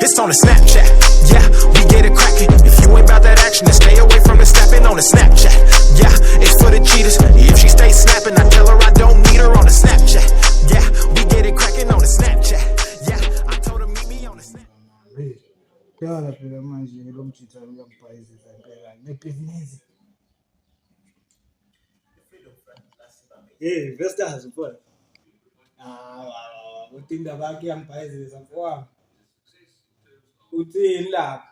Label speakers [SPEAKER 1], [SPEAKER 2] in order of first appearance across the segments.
[SPEAKER 1] It's on the Snapchat. Yeah, we get it cracking. If you ain't about that action, then stay away from the snapping on the Snapchat. Yeah, it's for the cheaters. If she stays snapping, I tell her I don't need her on the Snapchat. Yeah, we get it cracking on the Snapchat. Yeah, I told her meet me on the Snapchat.
[SPEAKER 2] Yala phela manje lo mjitha uyangibhayizisa impela nebhizinisi. Investors mfowethu. Utinda bakhe yangibhayizisa mfowami. Uthini lapha?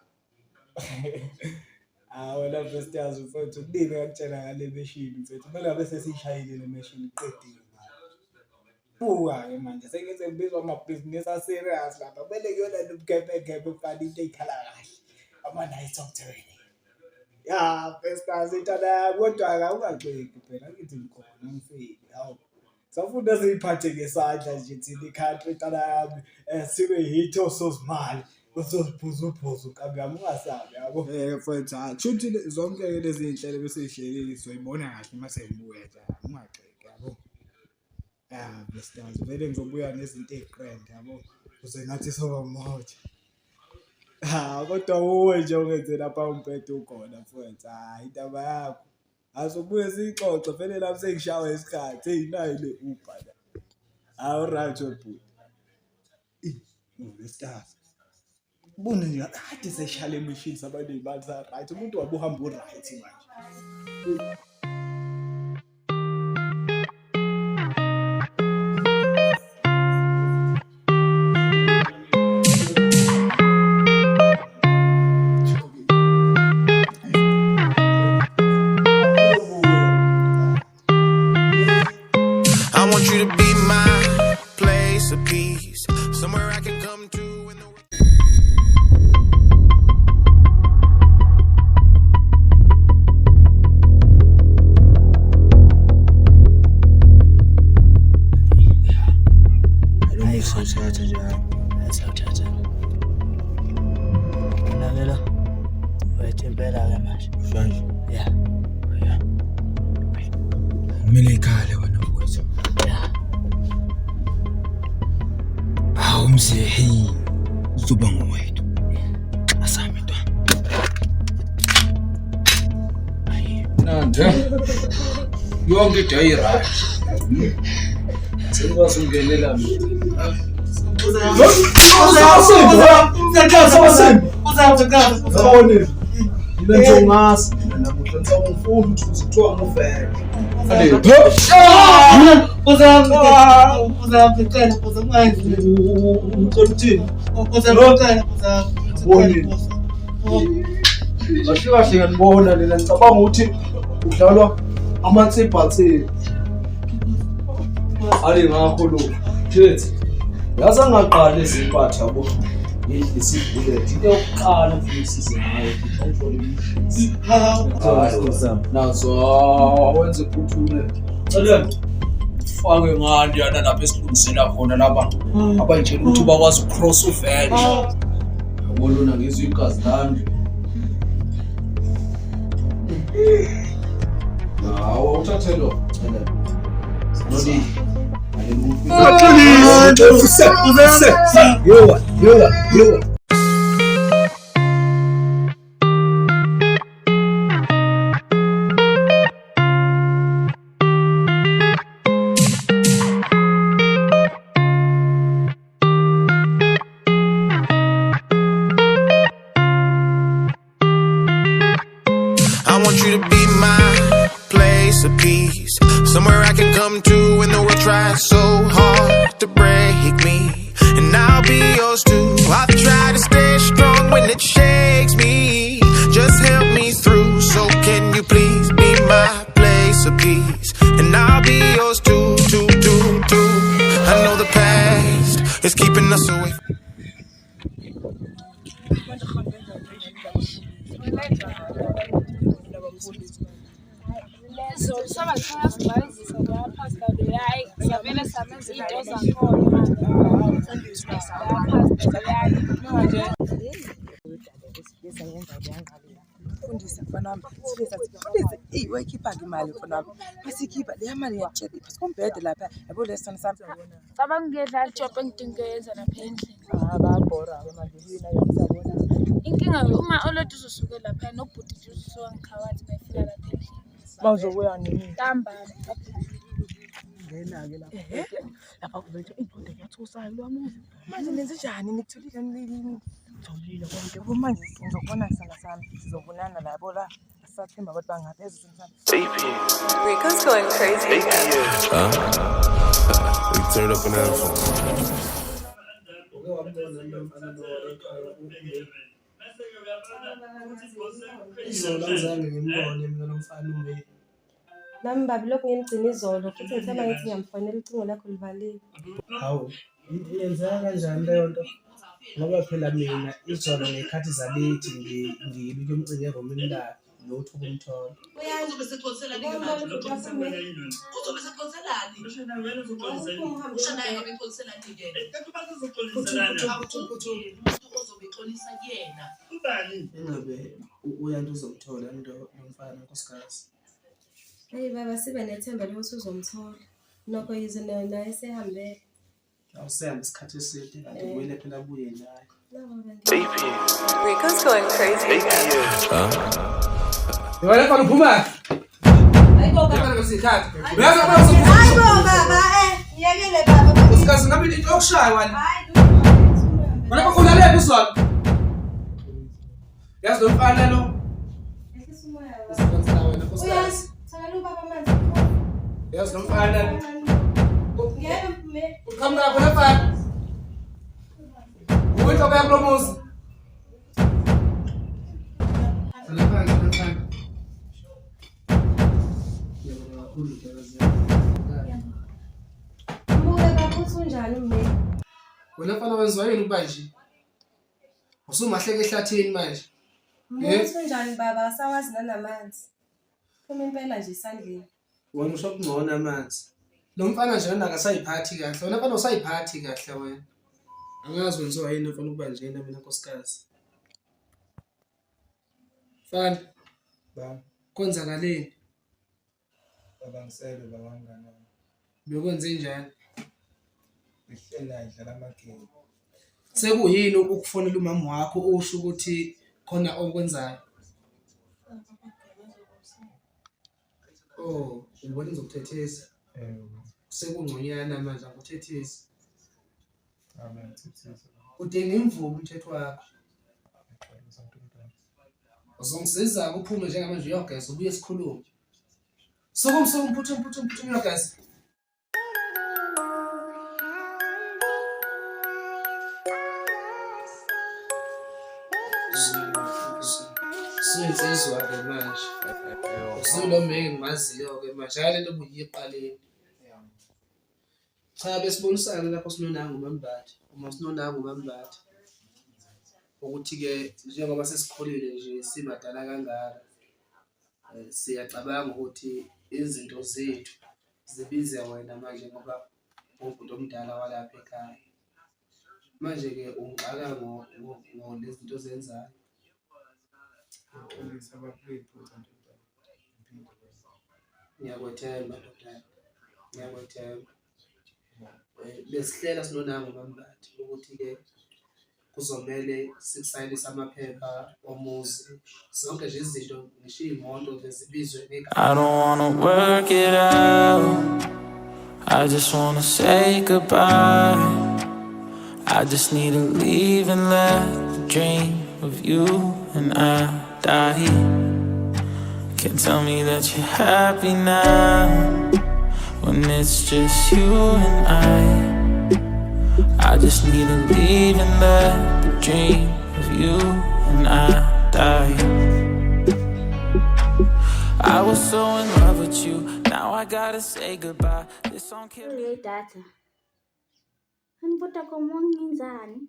[SPEAKER 2] Wena investors mfowethu kudini ngakutshela ngale machine mfowethu. Kumele ngabe sesishayile le machine iqedile. Buka-ke manje sengize ngibizwa amabhizinisi aserious lapha. Kumele kuyona nobukepekephe ufana into ey'khala kahle. Ama-nice of training. Ya, investors intana yami kodwa-ke ungagxeki phela ngithi ngikhona ngifile. Hawu. Safunda siyiphathe ngesandla nje thina i-country intana yami sibe hit osozimali. Usozibhuzubhuzu kamnyama ungasabi yabo. Mfowethu kushuthi zonke lezi iy'nhlelo bese zihlelile sizoyibona kahle uma sengibuya nje ungagxeki yabo. Investors vele ngizobuya nezinto ey'grand yabo ukuze ngathi soba moja. Kodwa uwe nje ungenze lapha umphethe ukhona mfowethu. Indaba yakho asobuye siyixoxe vele lapho sengishawa isikhathi eyinayo le Uber la. Right webhuti. Investors ubone nje kade seshale machines abantu izimali za right umuntu wabe uhamba u-right manje.
[SPEAKER 1] I want you to be my place of peace, somewhere I can come to in the
[SPEAKER 2] Melekale wena mfowethu. Awumsehi uzoba ngowethu. Asami ntwana.
[SPEAKER 3] Nande. Yonke into ayiright. Sikwazi ungenelela mina. Kahle ngiyabona lena ngicabanga ukuthi udlalwa amatsiphatsi. Ali ngakho lo. Jethi. Yazi angaqala izimpatha yabo. Isibullet into yokuqala futhi sisenayo nazo wenze ukhuthule cela ufake ngani yana lapha esilungisela khona lapha abanje ukuthi bakwazi ukcross uvenge yabo lona ngizwe igazi lami hawo uthathelo cela nodi yo.
[SPEAKER 1] I want you to be my place of peace, somewhere I can come to when the world tries so hard to break me, and I'll be yours too. I've tried to stay strong when it shakes me, just help me through. So can you please be my place of peace, and I'll be yours too. I know the past is keeping us away.
[SPEAKER 4] Fundisa mfana wami fundisa wayikhipha imali mfana wami masikhipha le mali yachela iphansi kombhede lapha yabo lesona sami
[SPEAKER 5] cabanga ngedlala job engidinga yenza lapha endlini
[SPEAKER 4] bayabhora manje endleleni nayo izabona.
[SPEAKER 5] Inkinga uma olodi uzosuke lapha nobhuti uzosuka ngikhawathi bayifika lapha endlini.
[SPEAKER 4] Bawuzobuya nini?
[SPEAKER 5] Ntambama.
[SPEAKER 4] Ngena-ke lapha. Lapha kuvele indoda kuyathusayo lwamuzi. Manje nenze njani nikutholile nitholile konke. Manje ngizokubona sana sami. Sizobonana labo la. Sathemba abantu bangaphezulu something.
[SPEAKER 6] Rico's going crazy.
[SPEAKER 1] We turn up an anthem.
[SPEAKER 2] Izolo angizange ngimbone mina nomfana uMeyi.
[SPEAKER 7] Nami babi lokhu ngimgcina izolo futhi ngithemba ngithi ngiyamfonela ucingo lakho livalile.
[SPEAKER 2] Hawu, yenzeka kanjani leyo nto? Ngoba phela mina izolo ngekhathi zalithi ngiyile kumcinga eromini lakhe nothi ukumthola. Ingabe uyanto uzomthola into nomfana nkosikazi.
[SPEAKER 7] Hey baba sibe nethemba lokuthi uzomthola. Nokho yize naye sehambele.
[SPEAKER 2] Awusehambe isikhathi eside kanti kumele phela abuye naye.
[SPEAKER 6] Rico's going crazy.
[SPEAKER 3] Yona fana uphuma.
[SPEAKER 7] Hayibo
[SPEAKER 3] Yabona ngesikhathi.
[SPEAKER 7] Hayibo baba ngiyekele baba.
[SPEAKER 3] Usikazi ngabe into yokushaya wena.
[SPEAKER 7] Hayi
[SPEAKER 3] Wena bakulalele uzwana. Yazi lo mfana lo.
[SPEAKER 7] Uyazi, thakala ubaba manje.
[SPEAKER 3] Yazi lo mfana lo.
[SPEAKER 7] Ngeke mphume.
[SPEAKER 3] Uqhamuka lapho lafana. Uwethu abayakulomuzi.
[SPEAKER 7] Mbuke baba uthi unjani uMeyi?
[SPEAKER 3] Wena mfana wenziwa yini ukuba nje? Usumahleke ehlathini manje.
[SPEAKER 7] Mbuke uthi unjani baba asawazi nanamanzi. Phuma impela nje esandleni.
[SPEAKER 2] Wena usho kungcono amanzi. Lo mfana nje wena akasayiphathi kahle. Wena mfana usayiphathi kahle wena. Angazi wenziwa yini mfana ukuba njena mina nkosikazi. Mfana,
[SPEAKER 8] Ba,
[SPEAKER 2] kwenzakaleni?
[SPEAKER 8] baba ngisele baba ngana.
[SPEAKER 2] Bekwenze njani?
[SPEAKER 8] Ngihlala idlala amagame.
[SPEAKER 2] Sekuyini ukufonela umama wakho usho ukuthi khona okwenzayo? Oh, ubona uzokuthethisa. Sekungconyana manje akuthethisi.
[SPEAKER 8] Amen. Sithisa.
[SPEAKER 2] Udinga imvume umthetho wakho. Uzongisiza uphume njengamanje uyogeza ubuye sikhulume. Sokumsuka umphuthume uyogeza. Siyenzizwa ke manje. Usilo Meyi ngimaziyo ke manje yalento buyiqaleni. Cha besibonisana lapho sinonanga uMambatha. Uma sinonanga uMambatha. Ukuthi ke njengoba sesikhulile nje sibadala kangaka. Siyacabanga ukuthi izinto zethu zibize wena manje ngoba umuntu omdala walapha ekhaya. Manje ke ungixaka lezi zinto zenzayo.
[SPEAKER 8] Ngixolisa abaphepho nje.
[SPEAKER 3] Ngiyakwethemba ndoda. Ngiyakwethemba. Besihlela sinonanga uMambatha ukuthi ke kuzomela sikusayinise amaphepha omuzi. Zonke nje izinto ngisho imoto bezibizwe ngegama.
[SPEAKER 9] I don't wanna work it out. I just wanna say goodbye. I just need to leave and let the dream of you and I die. Can't tell me that you're happy now when it's just you and I just need to leave and let the dream of you and I die. I was so in love with you, now I gotta say goodbye. This song killed me.
[SPEAKER 5] Data. Angibuta komo nginzani?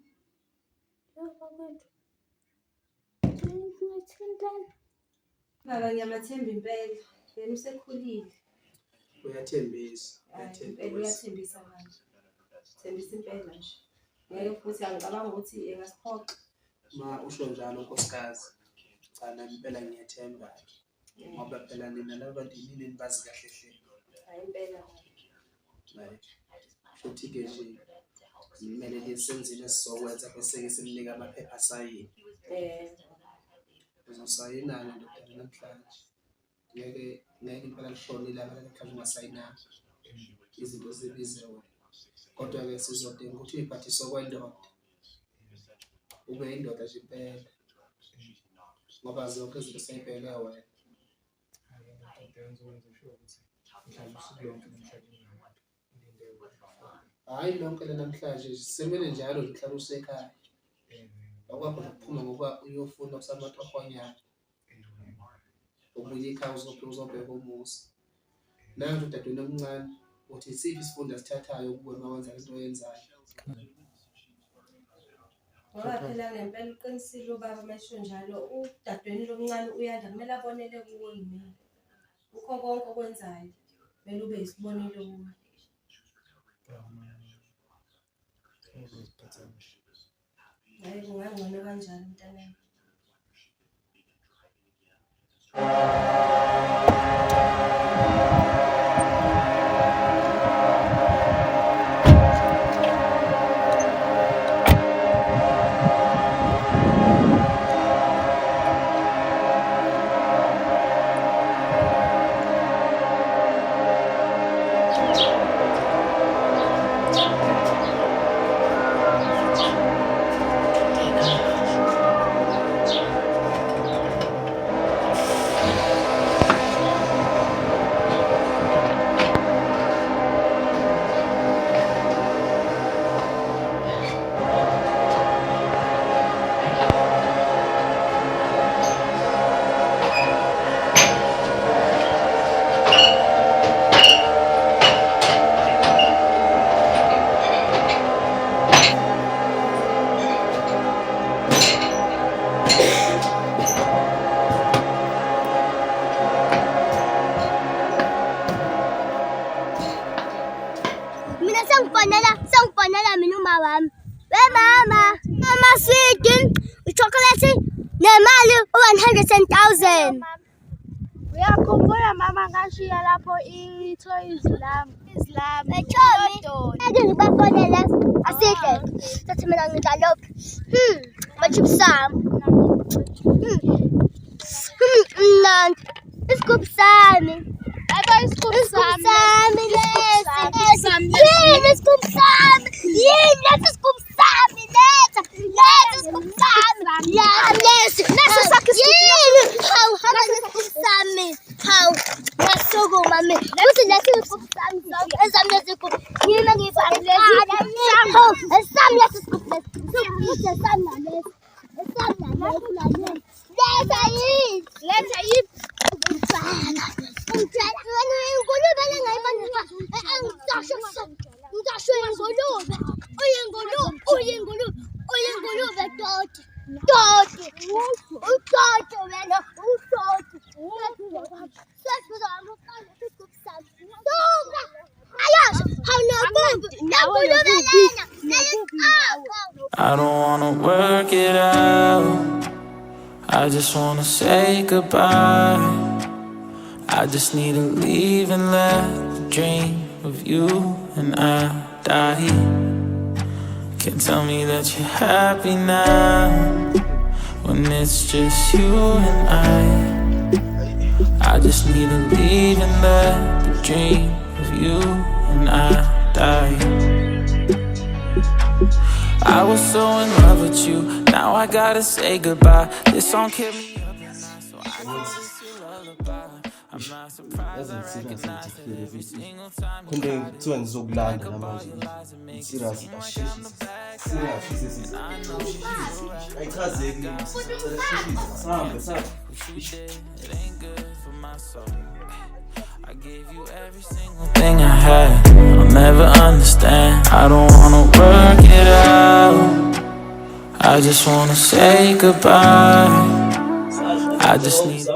[SPEAKER 7] Baba ngiyamathemba impela. Yena usekhulile.
[SPEAKER 2] Uyathembisa.
[SPEAKER 7] Uyathembisa manje. Thembisa impela nje. Ngeke futhi angicabanga ukuthi engasiphoqa.
[SPEAKER 2] Ma usho njalo nkosikazi. Cha nami impela ngiyathemba. Ngoba phela nina labantu yini nibazi kahle hle.
[SPEAKER 7] Hayi impela.
[SPEAKER 2] Right. Futhi ke nje
[SPEAKER 3] kumele lisenzile esizokwenza bese-ke simnika amaphepha asayini. Uzosayina-ke ndodana namhlanje. Ngeke impela lishone ilanga namhlanje ungasayinanga. Izinto zibize wena. Kodwa-ke sizodinga ukuthi uyiphathise okwendoda. Ube indoda nje impela. Ngoba zonke izinto seyibheke wena. Hayi lonke namhlanje semele njalo ngihlala usekhaya. Akwakho ukuphuma ngoba uyofuna usamatohonyana. Ubuye ekhaya uzobheka umuzi. Nangu udadewenu omncane uthi isiphi isifundo asithathayo ukubona mawenza into oyenzayo.
[SPEAKER 7] Ngoba phela ngempela uqinisile ubaba mesho njalo udadewenu lomncane uyadla kumele abonele kuwo yini. Ukho konke okwenzayo kumele ube isibonelo kuwo. Hayi kungangcono kanjalo mntanami.
[SPEAKER 10] Sangifonela mina uma wami. We mama, sweet, chocolate nemali 100,000.
[SPEAKER 5] Uyakhumbula mama ngashiya lapho i-toys Islam.
[SPEAKER 10] Ake ngibafonela asihle. Sathi mina ngidalophi. Machips sami. Mnandi. Isigubhu sami. Isigubhu sami lesi. Yini isigubhu sami? Yini lesi isigubhu sami? Letha isigubhu sami. Ya lesi. Lesi sakhe isigubhu. Hawu, hamba isigubhu sami. Hawu. Ngasukuma mina. Uthi lesi isigubhu sami. Ezami lesi isigubhu. Yini ngibhalile lesi. Hawu, esami lesi isigubhu lesi. Esami nalesi. Esami nalesi. Letha yini? Letha yini?
[SPEAKER 9] I don't wanna work it out. I just wanna say goodbye. I just need to leave and let the dream of you and I die. Can't tell me that you're happy now when it's just you and I just need to leave and let the dream of you and I die. I was so in love with you, now I gotta say goodbye. This song kept me up at night, so I can miss your lullaby. I'm not surprised I recognize it every single time you cry. Like a bottle of lies and make it seem like I'm the bad guy. I know it ain't good for my soul. I gave you every single thing I had. I'll never understand. I don't wanna work it out. I just wanna say goodbye. I just need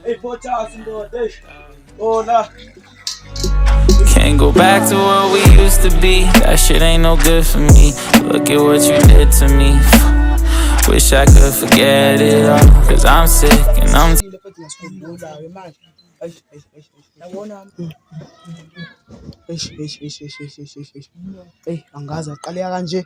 [SPEAKER 3] Hey, pocha, hola.
[SPEAKER 9] Can't go back to what we used to be. That shit ain't no good for me. Look at what you did to me. Wish I could forget it all. Cause I'm sick and I'm
[SPEAKER 4] angazi aqaleka kanje.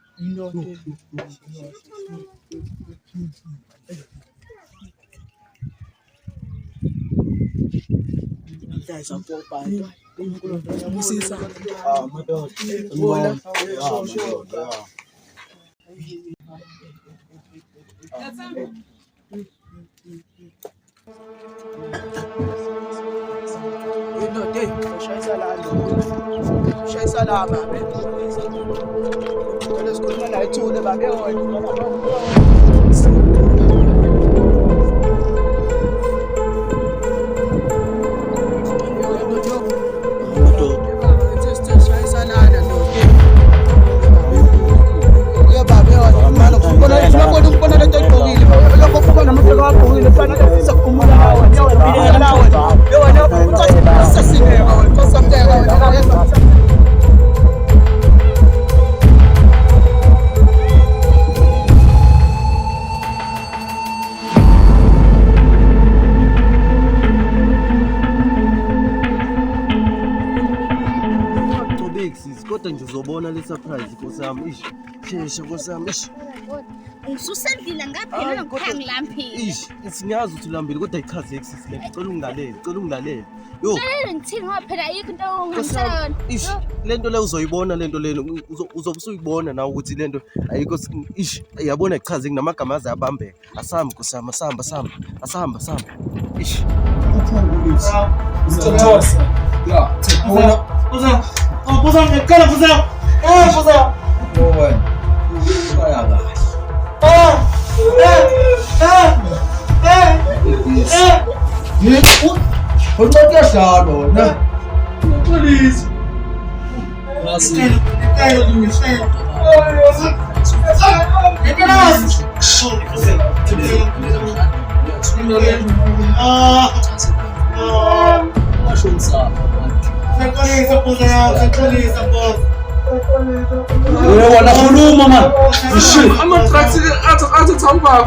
[SPEAKER 11] Kodwa ngizobona le surprise nkosami. Sheshe nkosami.
[SPEAKER 10] Ngisusendlile ngaphela ngiphangilamphi.
[SPEAKER 11] Singazi ukuthi ulambile kodwa ichaze exis le. Cela ungilalele. Yo.
[SPEAKER 10] Ngithini ngoba phela ayikho into ongamsela yona.
[SPEAKER 11] Lento le uzoyibona lento lena uzobe usuyibona nawe ukuthi lento ayikho yabona ichaze nginamagama aze abambeka. Asamba nkosami, asamba. Asamba.
[SPEAKER 3] Uzothosa. Ya, thekuna.
[SPEAKER 2] Buza ngekhala buza. Buza.
[SPEAKER 3] Wena. Baya kahle. Uncediyadlalo wena. Police. Wena khuluma man. Shit. Ama-trucks athatha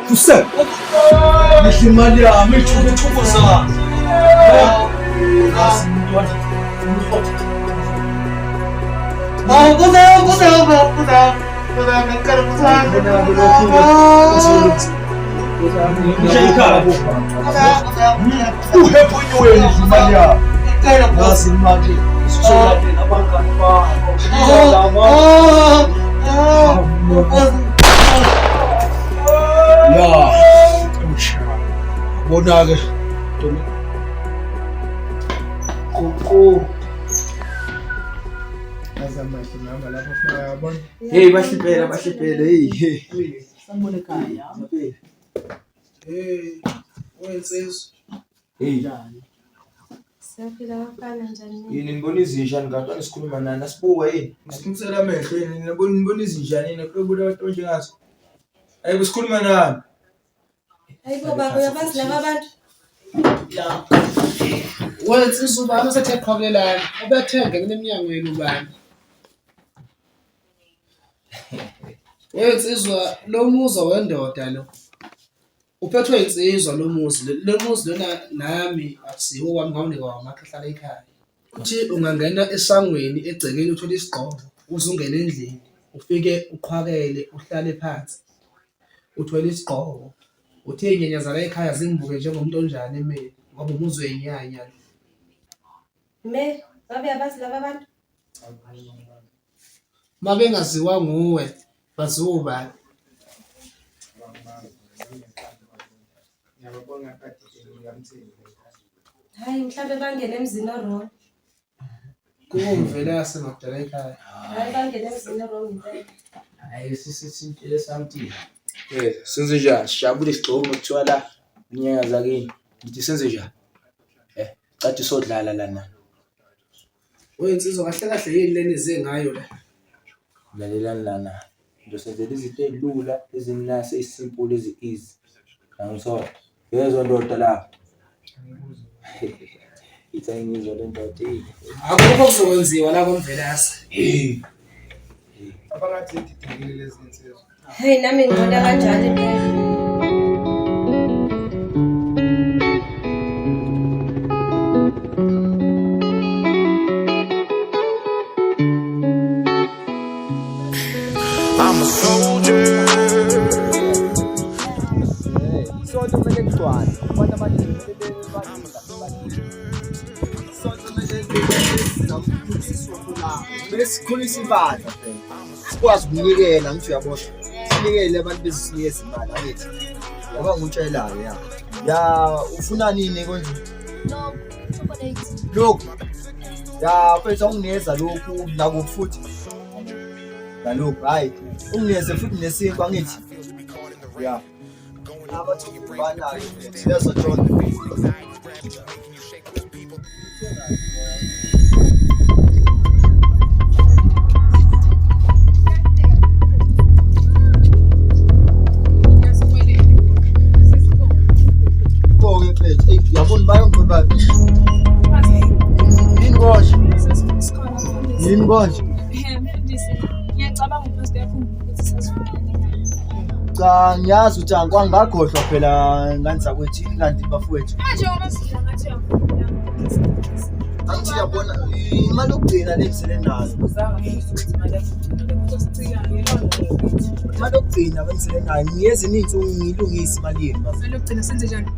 [SPEAKER 3] Fusel. Mali yami ichukuza. Bonake.
[SPEAKER 11] Hey, bahlipela. Hey.
[SPEAKER 4] Sambone ekhaya.
[SPEAKER 2] Wensizwe.
[SPEAKER 11] Hey.
[SPEAKER 7] Siyaphila bafana njani?
[SPEAKER 8] Yini nibona izinja ngapha sikhuluma nani asibuka yini? Ngisimsela amehlo yini nibona izinja yini kubuka abantu njengathi. Ayibo sikhuluma nani?
[SPEAKER 7] Hayibo baba uyabazi laba abantu?
[SPEAKER 3] Ya. Wensizwe ubani osethe qhawulelana. Ubethenge kuneminyangweni ubani. Wensizwa lo muzi wendoda lo. Uphethwe insizwa lo muzi lona nami akusiwo wami ngawunika wamakhahla ekhaya. Uthi ungangena esangweni egcekeni uthola isigqoko uzungena endlini ufike uqhwakele uhlale phansi uthwele isigqoko uthe inyenyanya zala ekhaya zingibuke njengomuntu onjani emeli ngoba umuzwe inyanya.
[SPEAKER 7] Me, babe abazi laba bantu?
[SPEAKER 3] Uma bengaziwa nguwe baziwa ubani?
[SPEAKER 7] Hayi mhlambe bangene emzini orong.
[SPEAKER 3] Kumvele yasemadala ekhaya.
[SPEAKER 7] Hayi bangene emzini orong impela.
[SPEAKER 8] Hayi sisintile samthini. Senze njani? Sijabule sigxomo kuthiwa la inyanga zakini. Ngithi senze njani? Cathi sodlala lana.
[SPEAKER 3] Oyinsizwa kahle kahle yini leni zengayo la?
[SPEAKER 8] Lalelani lana. Ngizosenzela izinto ezilula, ezimnase, esimple, ezi-easy. Angisola. Yezwa ndoda la. Ithayingizwa le ndoda.
[SPEAKER 3] Akukho kuzokwenziwa la komvelasi.
[SPEAKER 2] Abangathi ngididekile lezi nsizwa.
[SPEAKER 7] Hey nami ngibona kanjalo impela.
[SPEAKER 1] I'm a soldier.
[SPEAKER 11] Sonto kumele kugcwale abantu abaningi kumele sikhulise impahla sikwazi ukunikela ngithi uyabona sinikele abantu bezisinikeza imali angithi yaba ngutshelayo ya ufuna nini konje lokhu ya mfethu ungineza lokhu nakuphi futhi nalokhu hayi ungineze futhi nesinkwa angithi ya abathi ubanayo siyazo John yabona bayongqoba yini konje yini konje
[SPEAKER 5] ngiyacabanga ukuthi uyafunda ukuthi sasifundane
[SPEAKER 11] cha ngiyazi ukuthi angikwangagohlwa phela ngani zakwethini kanti bafowethu
[SPEAKER 5] manje ngoba sidla ngathi
[SPEAKER 11] angithi yabona imali yokugcina lebisele nayo imali yokugcina benzele nayo ngiyeze ininsuku ngilungise imali yenu
[SPEAKER 5] imali yokugcina senze njani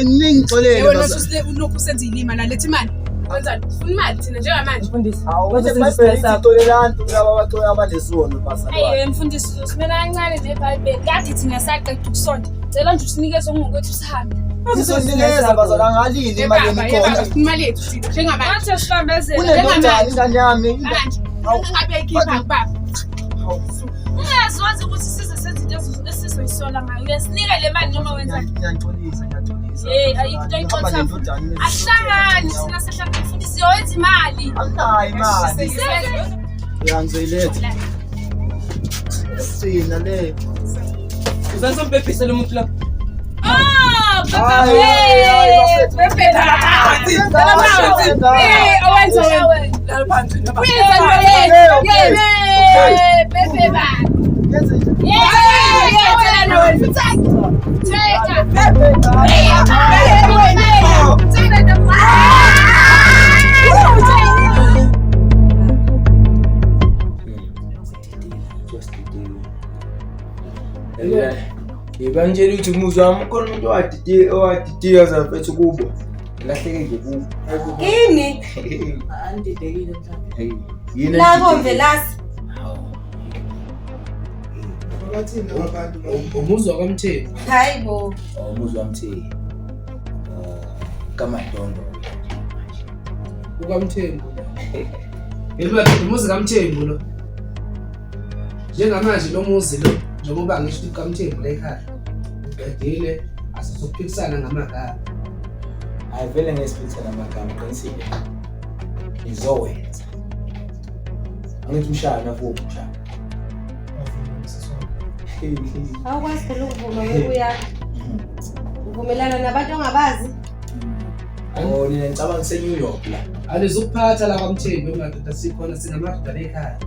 [SPEAKER 11] ningixolele
[SPEAKER 5] wena ulokhu usenza ilima la lethi imali wenzani ufuna imali thina njengamanje mfundisi
[SPEAKER 11] awusebenziselantu laba abacoya abanesono
[SPEAKER 5] hayi mfundisi usimela kancane neBhayibheli kade thina saqeda ukusonda cela nje usinikeze ngokuthi sihambe
[SPEAKER 11] sizonikeza bazala ngalini imali yenikhona
[SPEAKER 5] imali yethu thina njengamanje manje sihambezele
[SPEAKER 11] njengamanje ingane yami
[SPEAKER 5] ngabe ikhipha baba ungaziwazi ukuthi size senze into esizoyisola ngayo uyasinika le mali noma wenzani
[SPEAKER 11] ngiyaxolisa
[SPEAKER 5] ayikho ayixotha ahlangani sina sehlangana mfundisi yowenza imali
[SPEAKER 11] anginayo imali uyangizeletha sina le
[SPEAKER 3] Uzanso mbebhise lo muntu la.
[SPEAKER 8] Ngibangitshela ukuthi umuzwa wami ukhona umuntu owadidika zafethu kubo. Lahleke nje kubo.
[SPEAKER 7] Yini?
[SPEAKER 4] Andidekile mhlawumbe.
[SPEAKER 8] Yini?
[SPEAKER 7] La komvelasi.
[SPEAKER 2] Bathini abantu
[SPEAKER 3] umuzwa kaMthembu.
[SPEAKER 7] Hayibo.
[SPEAKER 8] Umuzwa kaMthembu. Kamadondo.
[SPEAKER 3] UkaMthembu. Yelwa umuzi kaMthembu lo. Njengamanje lo muzi lo njengoba ngisho ukaMthembu la ekhaya. Uqedile asizophikisana ngamagama.
[SPEAKER 8] Ayivele ngesiphithela amagama qinisile. Izowenza. Angithi umshana futhi umshana.
[SPEAKER 7] Awukwazi ukuvuma ngokuya. Uvumelana nabantu ongabazi?
[SPEAKER 8] Oh, nina ngicabanga ngise New York la.
[SPEAKER 3] Alizukuphatha la kwaMthembu emadoda sikhona sinamadoda ekhaya.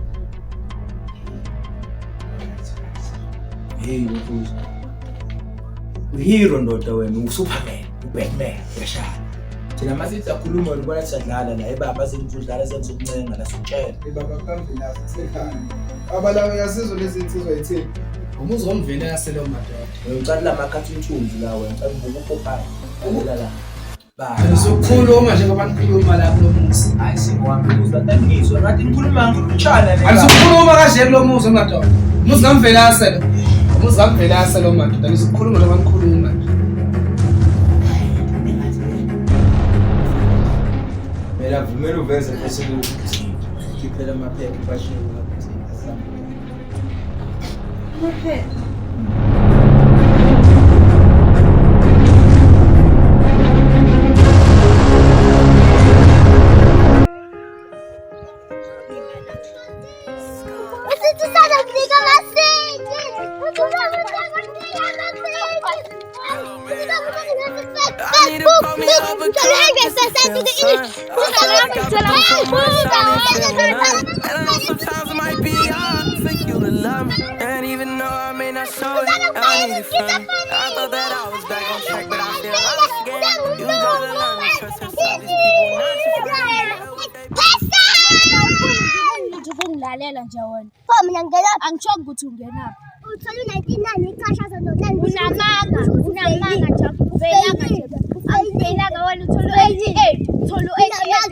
[SPEAKER 8] Hey mfowethu. Uhero ndoda wena, uSuperman, uBatman, uyashaya. Thina masithi akhuluma ubona sidlala la ebaba senizodlala senizoncenga la sitshela.
[SPEAKER 2] Baba kambe la sekhaya. Abalawo yasizwe lezi insizwa yithini?
[SPEAKER 3] Umuzi womvene yaselo madoda.
[SPEAKER 8] Ngicela lamakhathi inthunzi la wena ngicela ukuphopha. La. Ba.
[SPEAKER 3] Sokukhuluma nje ngabantu khuluma lapho lo muzi.
[SPEAKER 8] Hayi singohambe uzwa ngizwa ngathi ngikhuluma ngikuchana le.
[SPEAKER 3] Asikhuluma kanje kulo muzi madoda. Umuzi kamvele yaselo. Umuzi kamvele yaselo madoda. Ngisikhuluma ngabantu khuluma nje.
[SPEAKER 8] Mela vumela uveze bese ukhiphela amaphepha bashiye lapha.
[SPEAKER 7] Amaphepha.
[SPEAKER 9] Sometimes it might be hard for you to love me, and even though I may not show it, I need it from you. I thought that I was back on track, but I feel lost again. You gotta learn to trust yourself. These people not
[SPEAKER 10] Lalela nje wena. Pho mina ngena angishongo ukuthi ungenaphi. Uthola u19 ichashaza no9. Unamanga nje. Ubelanga nje. Awubelanga wena uthola u88. Uthola u88.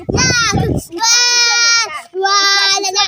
[SPEAKER 10] Wala na.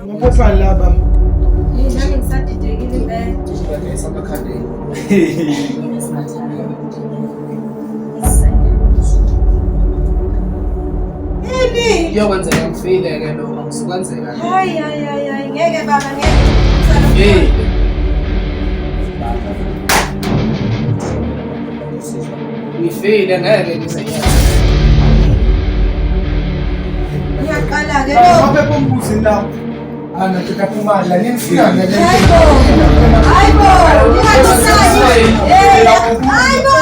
[SPEAKER 2] Ngophala laba.
[SPEAKER 7] Nami ngisadidekile impela.
[SPEAKER 3] Ngiyagesa amakhandela. Kuyokwenzeka ngifile-ke lokho akusikwenzeka.
[SPEAKER 7] Hayi ngeke baba ngeke.
[SPEAKER 3] Ngifile ngeke ngizenyenza.
[SPEAKER 7] Ngiyaqala-ke
[SPEAKER 2] Ngapha pombuzi la. Ana tikaphuma la nifika ngeke.
[SPEAKER 7] Hayibo, ngingakusayi. Hayibo.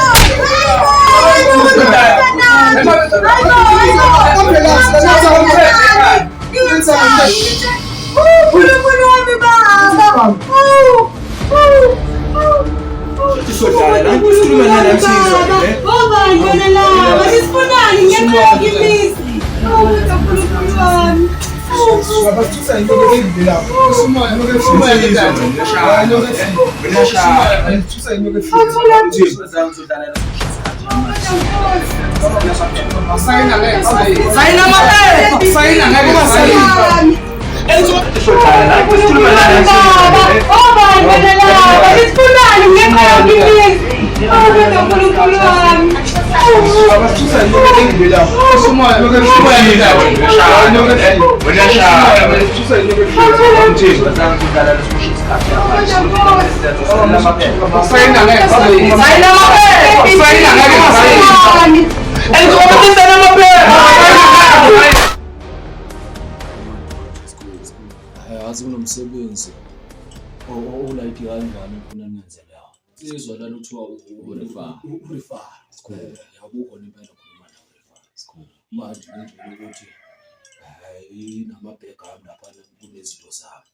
[SPEAKER 10] Saying
[SPEAKER 3] Yazi kunomsebenzi olayiki kanjani khona nenzela. Sizwa lana kuthiwa urefer. Yabukho nempela khuluma nawe refer. Manje ngicela ukuthi hayi namabhega ami lapha kunezinto zami.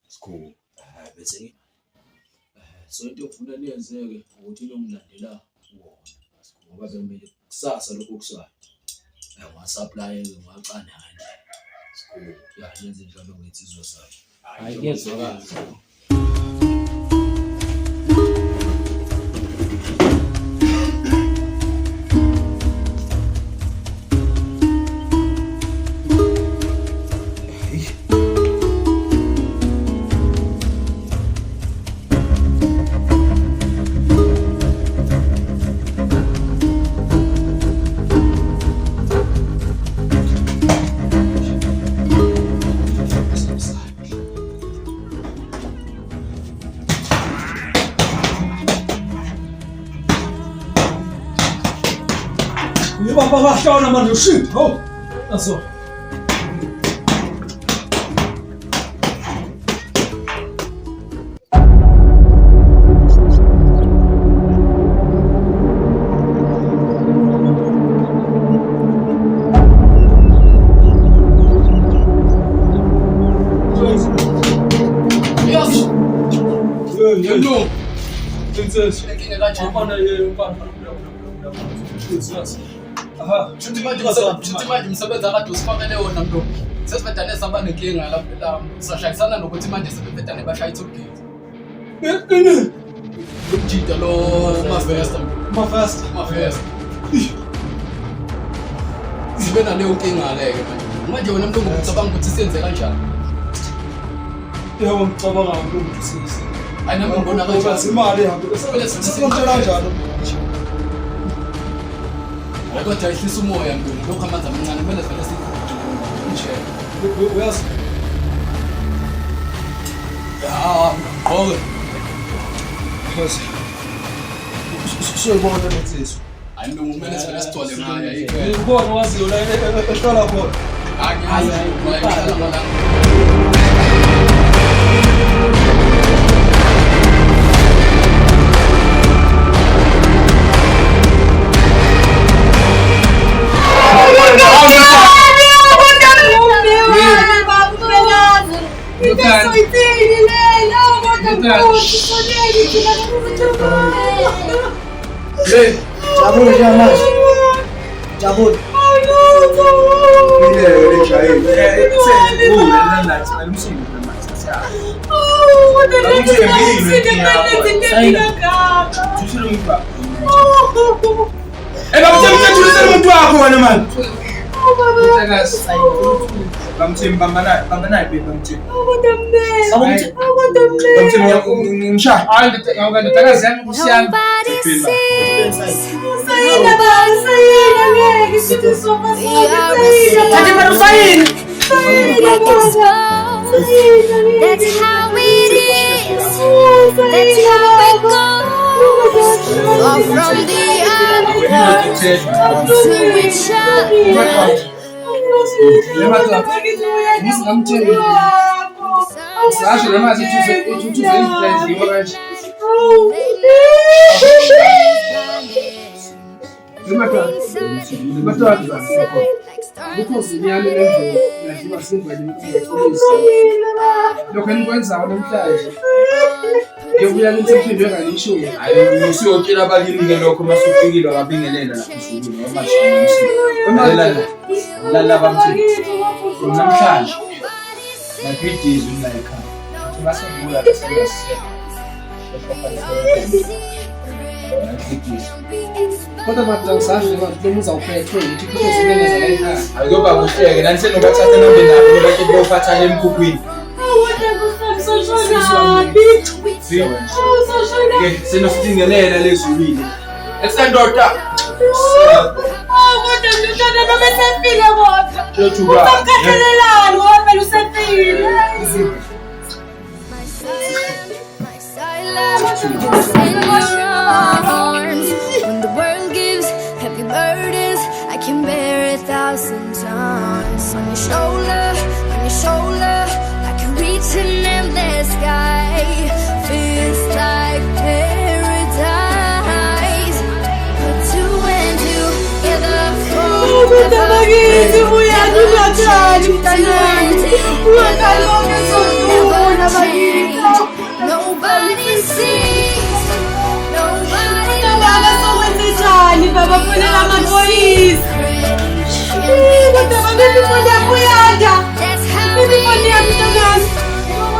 [SPEAKER 3] Bese so into ofuna niyenzeke ukuthi niyongilandela wona. Ngoba bemele kusasa lokho kuswayo. Ngasupply ngicane nje. Ya yenze njalo ngitsizwa sakhe. Hayi kuyezwakala.
[SPEAKER 2] Baba shona manje shit. Oh. Aso.
[SPEAKER 3] Shuthi manje umsebenzi akade usifakele wona mlo. Sesiveda nesaba nenkinga lapha sashayisana nokuthi manje sebeveda nebashaya ithugate.
[SPEAKER 2] Yini?
[SPEAKER 3] Ukujida lo Mafesta. Sibe naleyo nkinga leke manje wena mntu ngokucabanga ukuthi siyenze kanjani.
[SPEAKER 2] Yebo ngicabanga ukuthi sisi.
[SPEAKER 3] Hayi nami ngibona kanjani
[SPEAKER 2] imali ihambe. Siyenze kanjani?
[SPEAKER 3] Kodwa ihlisa umoya mntu lokho amanzi amancane kumele sivele nje.
[SPEAKER 2] Uyazi?
[SPEAKER 3] Ya, qhoke.
[SPEAKER 2] Because soyibona lensizwe.
[SPEAKER 3] Hayi mntu kumele sivele sithole ngayo.
[SPEAKER 2] Ngibona waziyo la ehlala khona.
[SPEAKER 3] Hayi,
[SPEAKER 11] Jabul jamás. Jabul.
[SPEAKER 10] That's how it is. That's how it goes. Far from the others to each other.
[SPEAKER 3] Lokho enikwenzayo namhlanje ngiyobuya ngisemphindwe ngalisho hayi usiyokila abalimi lokho masufikile ngabingelela lapho usuku noma manje lala bamthi namhlanje ngaphidizo la ekhaya basebula besebenzisa kodwa bathi ngisazi ukuthi uzawuphethwe ukuthi kuzosebenza la ekhaya akuyoba kuhleke nani senobathatha nombe nabo bakhe bophatha emkhukhwini senosidingelela lezulwini esendoda
[SPEAKER 5] Ngishona noma esefile kodwa.
[SPEAKER 8] Yethuka.
[SPEAKER 5] Usamkhathalelani ngoba phela usefile.
[SPEAKER 10] When the world gives heavy burdens, I can bear 1,000 times. On your shoulder, I can reach an endless sky. Feels like paradise. Put two and together Nobody sees, nobody knows.
[SPEAKER 5] Baba fonela amaphoyisa.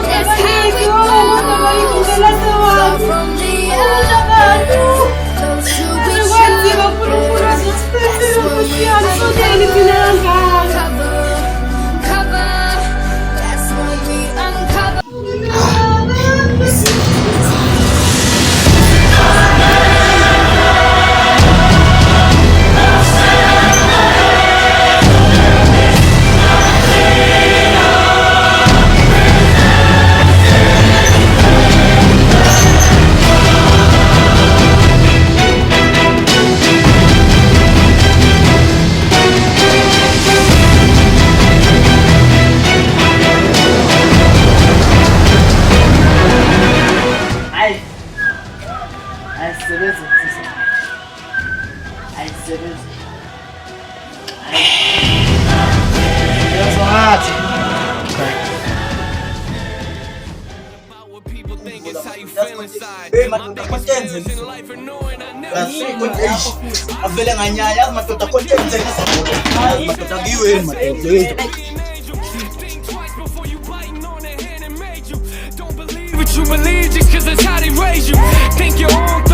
[SPEAKER 10] That's how we go from the other. Those who we cover. That's when we uncover.
[SPEAKER 11] Avele nganyaya madoda content madoda kiweni madoda.
[SPEAKER 9] What you believe just cause that's how they raise you. Think your own